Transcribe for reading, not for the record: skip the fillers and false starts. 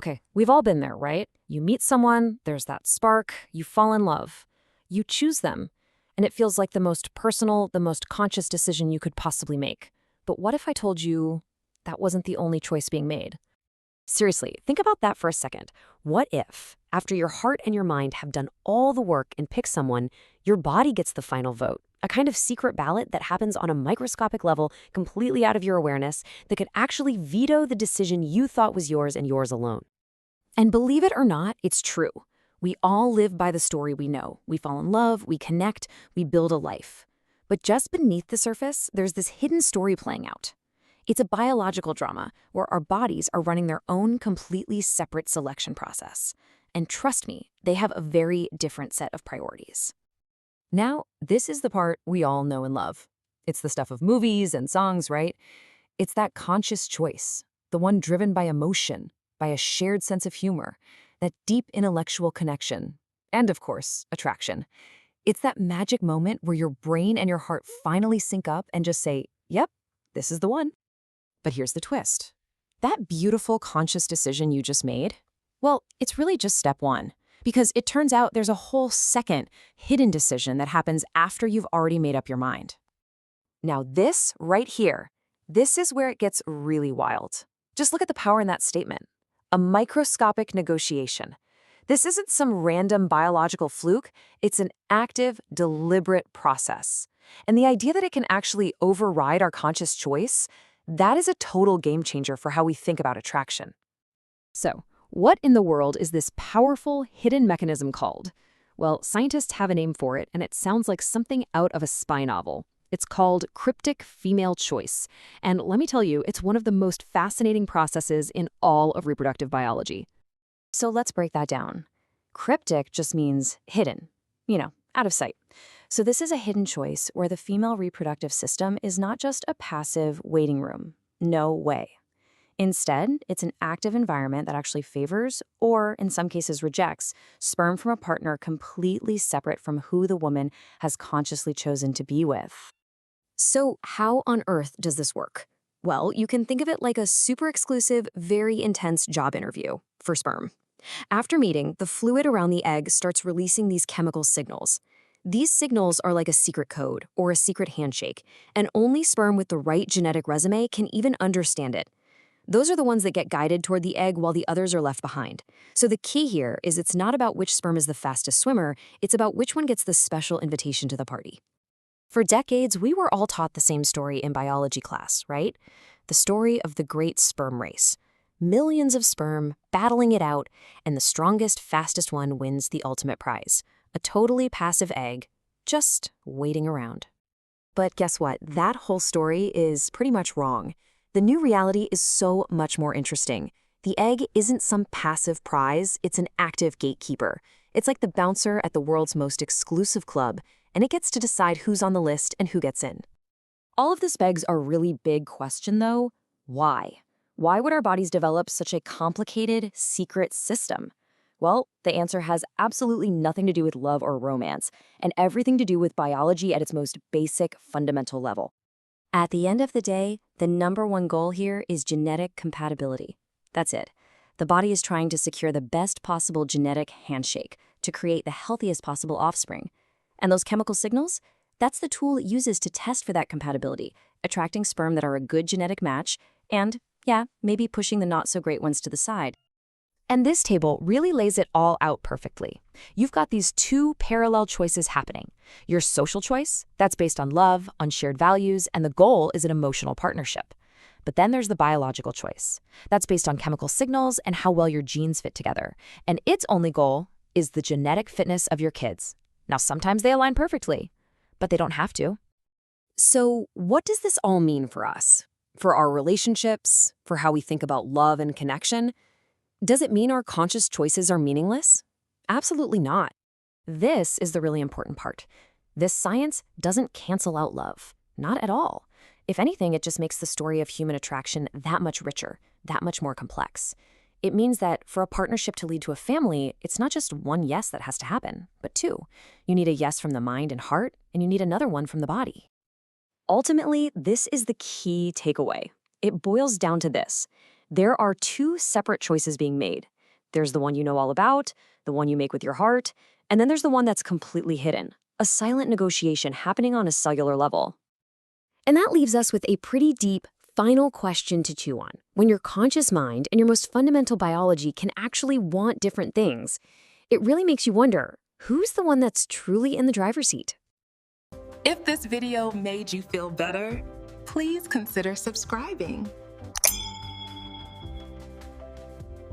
Okay, we've all been there, right? You meet someone, there's that spark, you fall in love. You choose them, and it feels like the most personal, the most conscious decision you could possibly make. But what if I told you that wasn't the only choice being made? Seriously, think about that for a second. What if, after your heart and your mind have done all the work and picked someone, your body gets the final vote? A kind of secret ballot that happens on a microscopic level, completely out of your awareness, that could actually veto the decision you thought was yours and yours alone. And believe it or not, it's true. We all live by the story we know. We fall in love, we connect, we build a life. But just beneath the surface, there's this hidden story playing out. It's a biological drama where our bodies are running their own completely separate selection process. And trust me, they have a very different set of priorities. Now, this is the part we all know and love. It's the stuff of movies and songs, right? It's that conscious choice, the one driven by emotion, by a shared sense of humor, that deep intellectual connection, and of course, attraction. It's that magic moment where your brain and your heart finally sync up and just say, yep, this is the one. But here's the twist. That beautiful conscious decision you just made, well, it's really just step one. Because it turns out there's a whole second, hidden decision that happens after you've already made up your mind. Now this, right here, this is where it gets really wild. Just look at the power in that statement. A microscopic negotiation. This isn't some random biological fluke, it's an active, deliberate process. And the idea that it can actually override our conscious choice, that is a total game changer for how we think about attraction. So, what in the world is this powerful, hidden mechanism called? Well, scientists have a name for it, and it sounds like something out of a spy novel. It's called cryptic female choice. And let me tell you, it's one of the most fascinating processes in all of reproductive biology. So let's break that down. Cryptic just means hidden, out of sight. So this is a hidden choice where the female reproductive system is not just a passive waiting room. No way. Instead, it's an active environment that actually favors, or in some cases rejects, sperm from a partner completely separate from who the woman has consciously chosen to be with. So how on earth does this work? Well, you can think of it like a super exclusive, very intense job interview for sperm. After meeting, the fluid around the egg starts releasing these chemical signals. These signals are like a secret code or a secret handshake, and only sperm with the right genetic resume can even understand it. Those are the ones that get guided toward the egg while the others are left behind. So the key here is it's not about which sperm is the fastest swimmer, it's about which one gets the special invitation to the party. For decades, we were all taught the same story in biology class, right? The story of the great sperm race. Millions of sperm battling it out, and the strongest, fastest one wins the ultimate prize. A totally passive egg, just waiting around. But guess what? That whole story is pretty much wrong. The new reality is so much more interesting. The egg isn't some passive prize, it's an active gatekeeper. It's like the bouncer at the world's most exclusive club, and it gets to decide who's on the list and who gets in. All of this begs a really big question, though. Why? Why would our bodies develop such a complicated, secret system? Well, the answer has absolutely nothing to do with love or romance, and everything to do with biology at its most basic, fundamental level. At the end of the day, the number one goal here is genetic compatibility. That's it. The body is trying to secure the best possible genetic handshake to create the healthiest possible offspring. And those chemical signals? That's the tool it uses to test for that compatibility, attracting sperm that are a good genetic match, and, yeah, maybe pushing the not-so-great ones to the side. And this table really lays it all out perfectly. You've got these two parallel choices happening. Your social choice, that's based on love, on shared values, and the goal is an emotional partnership. But then there's the biological choice. That's based on chemical signals and how well your genes fit together. And its only goal is the genetic fitness of your kids. Now, sometimes they align perfectly, but they don't have to. So what does this all mean for us? For our relationships? For how we think about love and connection? Does it mean our conscious choices are meaningless? Absolutely not. This is the really important part. This science doesn't cancel out love. Not at all. If anything, it just makes the story of human attraction that much richer, that much more complex. It means that for a partnership to lead to a family, it's not just one yes that has to happen, but two. You need a yes from the mind and heart, and you need another one from the body. Ultimately, this is the key takeaway. It boils down to this. There are two separate choices being made. There's the one you know all about, the one you make with your heart, and then there's the one that's completely hidden, a silent negotiation happening on a cellular level. And that leaves us with a pretty deep, final question to chew on. When your conscious mind and your most fundamental biology can actually want different things, it really makes you wonder, who's the one that's truly in the driver's seat? If this video made you feel better, please consider subscribing.